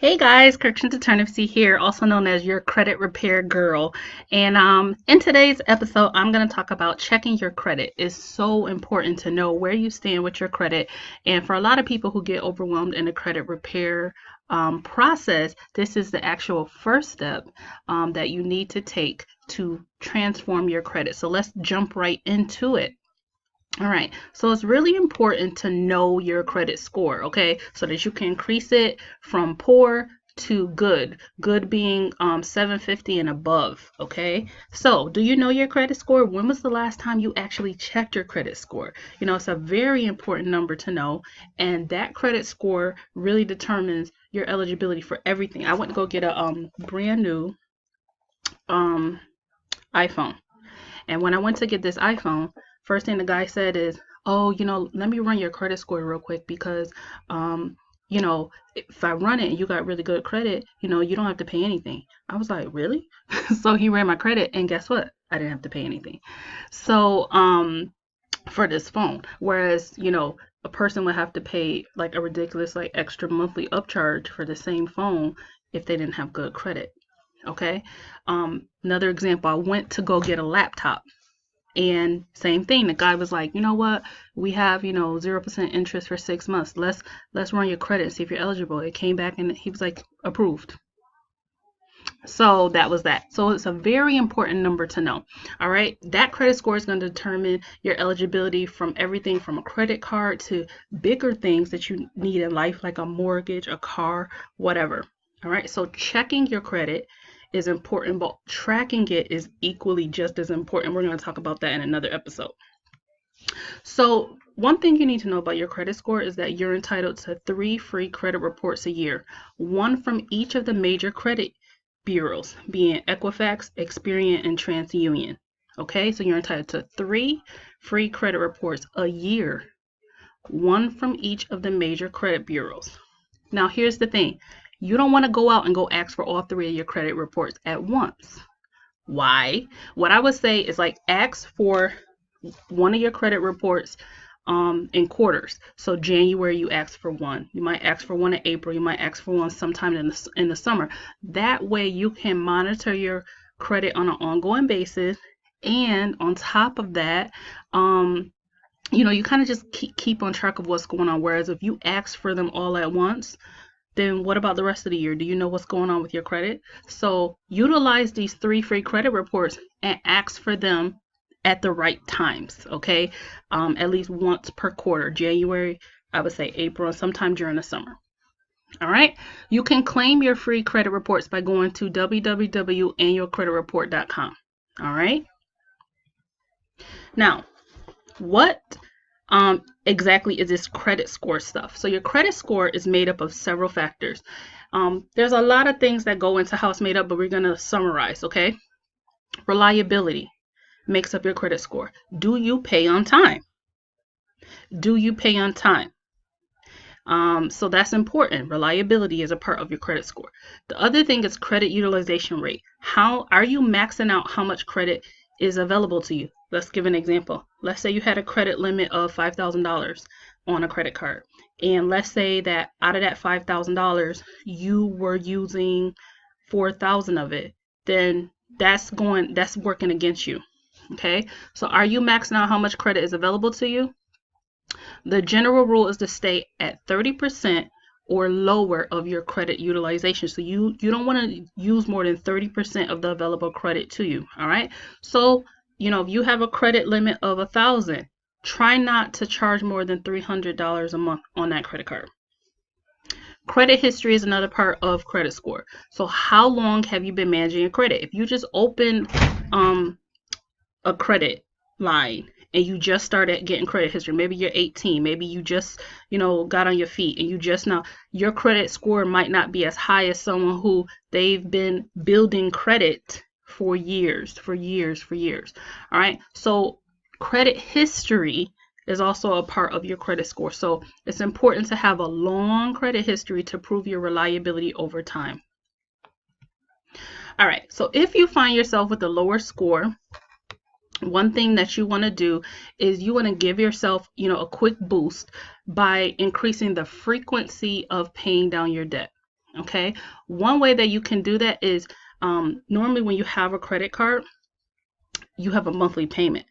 Hey guys, 𝐸CH here, also known as your credit repair girl. And in today's episode, I'm going to talk about checking your credit. It's so important to know where you stand with your credit. And for a lot of people who get overwhelmed in the credit repair process, this is the actual first step that you need to take to transform your credit. So let's jump right into it. All right, so it's really important to know your credit score, okay, so that you can increase it from poor to good, good being 750 and above, okay? So do you know your credit score? When was the last time you actually checked your credit score? You know, it's a very important number to know, and that credit score really determines your eligibility for everything. I went to go get a brand new iPhone, and when I went to get this iPhone, first thing the guy said is, oh, let me run your credit score real quick because, if I run it and you got really good credit, you don't have to pay anything. I was like, really? So he ran my credit and guess what? I didn't have to pay anything. So, for this phone, whereas, a person would have to pay like a ridiculous, like extra monthly upcharge for the same phone if they didn't have good credit. Okay. Another example, I went to go get a laptop. And same thing, the guy was like, you know what, we have 0% interest for 6 months, let's run your credit and see if you're eligible. It came back and he was like, approved. So that was that. So it's a very important number to know. All right, that credit score is going to determine your eligibility from everything from a credit card to bigger things that you need in life, like a mortgage, a car, whatever. All right, so checking your credit is important, but tracking it is equally just as important. We're going to talk about that in another episode. So one thing you need to know about your credit score is that you're entitled to 3 free credit reports a year, one from each of the major credit bureaus, being Equifax, Experian, and TransUnion. Okay, so you're entitled to 3 free credit reports a year, one from each of the major credit bureaus. Now here's the thing. You don't want to go out and go ask for all 3 of your credit reports at once. Why? What I would say is like ask for one of your credit reports in quarters. So January you ask for one. You might ask for one in April. You might ask for one sometime in the summer. That way you can monitor your credit on an ongoing basis. And on top of that, you kind of just keep on track of what's going on. Whereas if you ask for them all at once, then what about the rest of the year? Do you know what's going on with your credit? So utilize these 3 free credit reports and ask for them at the right times, okay? At least once per quarter. January, I would say April, and sometime during the summer. All right? You can claim your free credit reports by going to www.annualcreditreport.com. All right? Now, what exactly is this credit score stuff? So your credit score is made up of several factors. There's a lot of things that go into how it's made up, but we're going to summarize, okay? Reliability makes up your credit score. Do you pay on time? Do you pay on time? So that's important. Reliability is a part of your credit score. The other thing is credit utilization rate. How are you maxing out how much credit is available to you? Let's give an example. Let's say you had a credit limit of $5,000 on a credit card. And let's say that out of that $5,000, you were using $4,000 of it. Then that's working against you. Okay? So are you maxing out how much credit is available to you? The general rule is to stay at 30% or lower of your credit utilization. So you don't want to use more than 30% of the available credit to you. All right? So if you have a credit limit of $1,000, try not to charge more than $300 a month on that credit card. Credit history is another part of credit score. So how long have you been managing your credit? If you just opened a credit line and you just started getting credit history, maybe you're 18, maybe you just got on your feet and you just now, your credit score might not be as high as someone who they've been building credit for years. All right, so credit history is also a part of your credit score. So it's important to have a long credit history to prove your reliability over time. All right, so if you find yourself with a lower score, one thing that you want to do is you want to give yourself, a quick boost by increasing the frequency of paying down your debt. Okay, one way that you can do that is normally when you have a credit card, you have a monthly payment.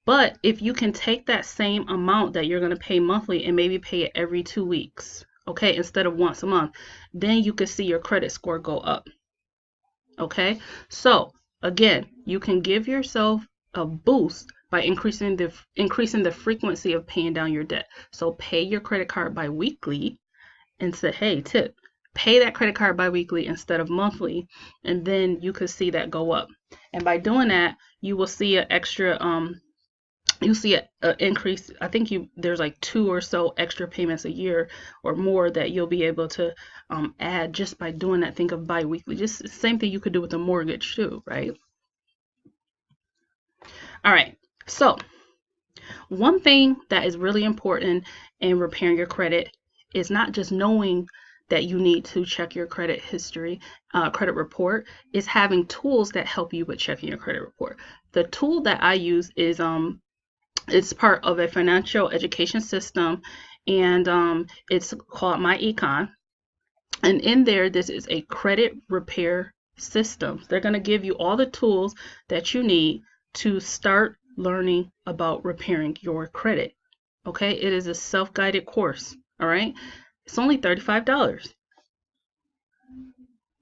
But if you can take that same amount that you're going to pay monthly and maybe pay it every 2 weeks, okay, instead of once a month, then you can see your credit score go up. Okay, so again, you can give yourself a boost by increasing the frequency of paying down your debt. So pay your credit card bi-weekly and say, hey, tip, pay that credit card bi-weekly instead of monthly, and then you could see that go up. And by doing that, you will see an extra you'll see an increase. I think there's like 2 or so extra payments a year or more that you'll be able to add just by doing that. Think of bi-weekly. Just the same thing you could do with a mortgage too, right? All right, so one thing that is really important in repairing your credit is not just knowing that you need to check your credit history, credit report, is having tools that help you with checking your credit report. The tool that I use is it's part of a financial education system, and it's called MYECON. And in there, this is a credit repair system. They're going to give you all the tools that you need to start learning about repairing your credit. Okay, it is a self-guided course. All right, it's only $35.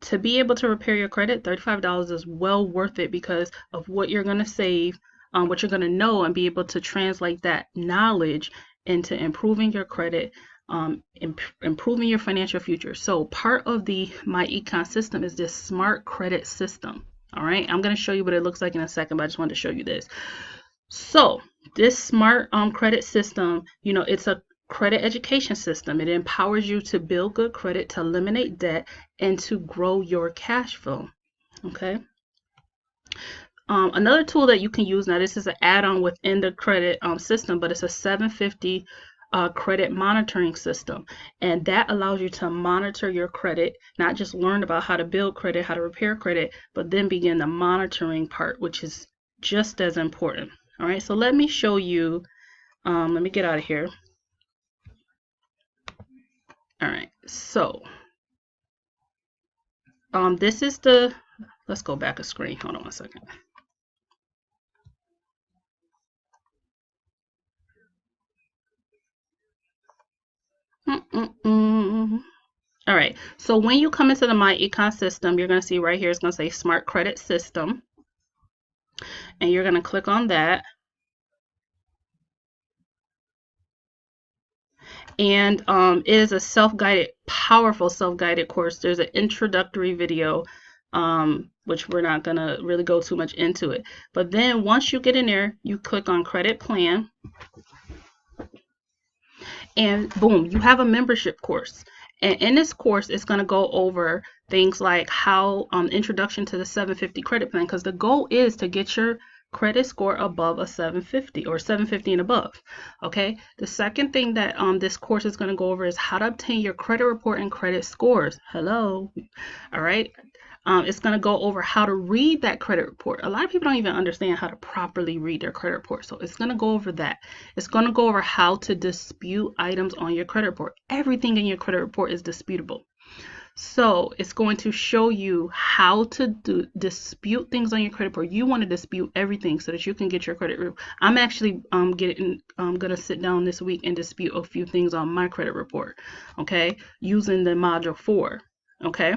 To be able to repair your credit, $35 is well worth it because of what you're going to save, what you're going to know, and be able to translate that knowledge into improving your credit, improving your financial future. So part of the MYECON system is this smart credit system. All right, I'm going to show you what it looks like in a second, but I just wanted to show you this. So this smart credit system, it's a credit education system. It empowers you to build good credit, to eliminate debt, and to grow your cash flow. Okay. Another tool that you can use, now this is an add-on within the credit system, but it's a 750 credit monitoring system, and that allows you to monitor your credit, not just learn about how to build credit, how to repair credit, but then begin the monitoring part, which is just as important. All right, so let me show you. Let me get out of here. All right, so this is let's go back a screen. Hold on one second. All right, so when you come into the MYECON system, you're going to see right here, it's going to say Smart Credit System, and you're going to click on that. And it is a self-guided, powerful self-guided course. There's an introductory video, which we're not going to really go too much into it. But then once you get in there, you click on Credit Plan, and boom, you have a membership course. And in this course, it's going to go over things like how introduction to the 750 credit plan, because the goal is to get your credit score above a 750 or 750 and above. Okay, the second thing that this course is going to go over is how to obtain your credit report and credit scores. Hello. All right, it's going to go over how to read that credit report. A lot of people don't even understand how to properly read their credit report, so it's going to go over that. It's going to go over how to dispute items on your credit report. Everything in your credit report is disputable. So it's going to show you how to dispute things on your credit report. You want to dispute everything so that you can get your credit report. I'm actually going to sit down this week and dispute a few things on my credit report, okay, using the module 4, okay.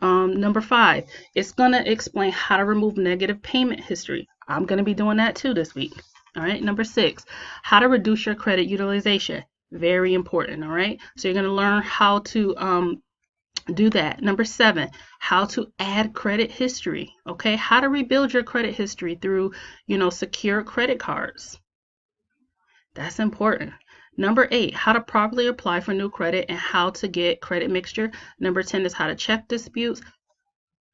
Number 5, it's going to explain how to remove negative payment history. I'm going to be doing that too this week. All right. Number 6, how to reduce your credit utilization. Very important. All right. So you're going to learn how to do that. Number 7, how to add credit history. Okay. How to rebuild your credit history through, secure credit cards. That's important. Number 8, how to properly apply for new credit and how to get credit mixture. Number 10 is how to check disputes.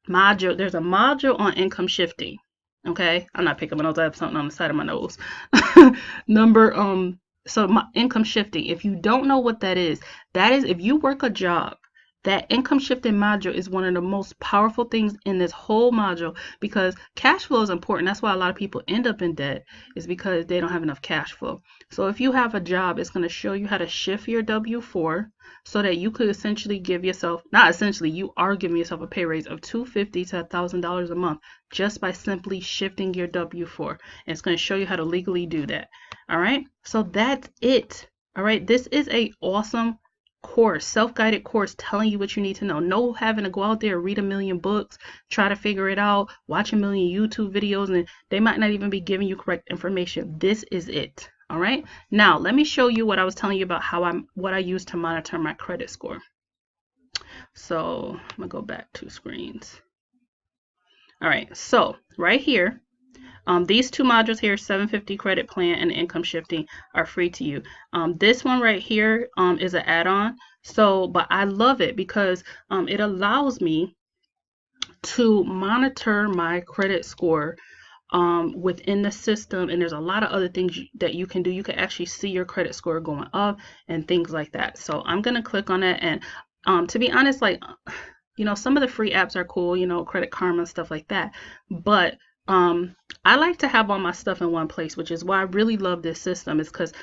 There's a module on income shifting. Okay, I'm not picking my nose. I have something on the side of my nose. So income shifting. If you don't know what that is if you work a job That income shifting module is one of the most powerful things in this whole module, because cash flow is important. That's why a lot of people end up in debt, is because they don't have enough cash flow. So if you have a job, it's going to show you how to shift your W-4 so that you could essentially give yourself, not essentially, you are giving yourself a pay raise of $250 to $1,000 a month just by simply shifting your W-4. And it's going to show you how to legally do that. All right, so that's it. All right, this is a awesome course, self-guided course telling you what you need to know. No having to go out there, read a million books, try to figure it out, watch a million YouTube videos, and they might not even be giving you correct information. This is it. All right, now let me show you what I was telling you about, what I use to monitor my credit score. So I'm gonna go back 2 screens. All right, so right here, these 2 modules here, 750 credit plan and income shifting, are free to you. This one right here is an add-on. So, but I love it because it allows me to monitor my credit score within the system, and there's a lot of other things that you can do. You can actually see your credit score going up and things like that. So I'm gonna click on it, and to be honest, like, you know, some of the free apps are cool, you know, Credit Karma and stuff like that, but I like to have all my stuff in one place, which is why I really love this system, is because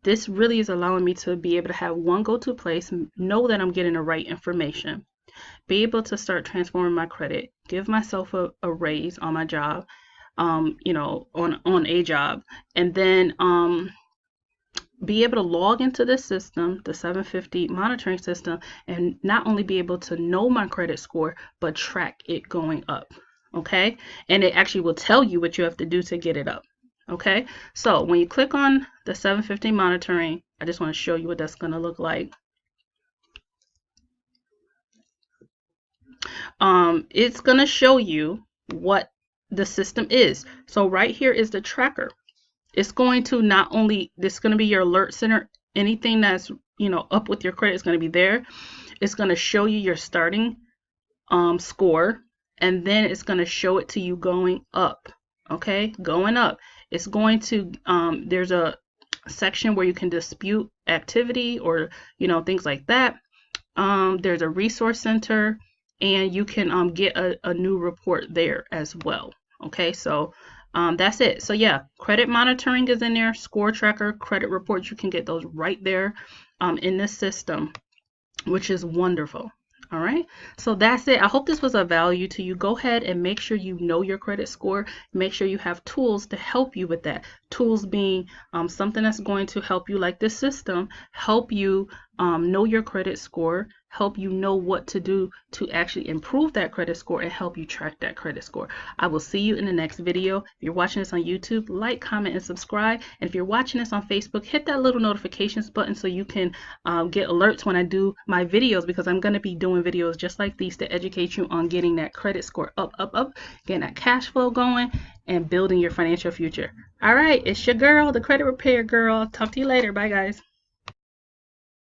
this really is allowing me to be able to have one go-to place, know that I'm getting the right information, be able to start transforming my credit, give myself a raise on my job, you know, on a job, and then be able to log into this system, the 750 monitoring system, and not only be able to know my credit score, but track it going up. Okay, and it actually will tell you what you have to do to get it up. Okay, so when you click on the 750 monitoring, I just want to show you what that's going to look like. It's going to show you what the system is. So right here is the tracker. It's going to not only, this is going to be your alert center. Anything that's, you know, up with your credit is going to be there. It's going to show you your starting score, and then it's going to show it to you going up. Okay, going up. It's going to there's a section where you can dispute activity, or, you know, things like that. There's a resource center, and you can get a new report there as well. Okay, so that's it. So yeah, credit monitoring is in there, score tracker, credit reports, you can get those right there in this system, which is wonderful. All right, so that's it. I hope this was of value to you. Go ahead and make sure you know your credit score. Make sure you have tools to help you with that. Tools being something that's going to help you, like this system, help you know your credit score, help you know what to do to actually improve that credit score, and help you track that credit score. I will see you in the next video. If you're watching this on YouTube, like, comment, and subscribe. And if you're watching this on Facebook, hit that little notifications button so you can get alerts when I do my videos, because I'm going to be doing videos just like these to educate you on getting that credit score up, getting that cash flow going, and building your financial future. All right, it's your girl, the credit repair girl. Talk to you later. Bye, guys.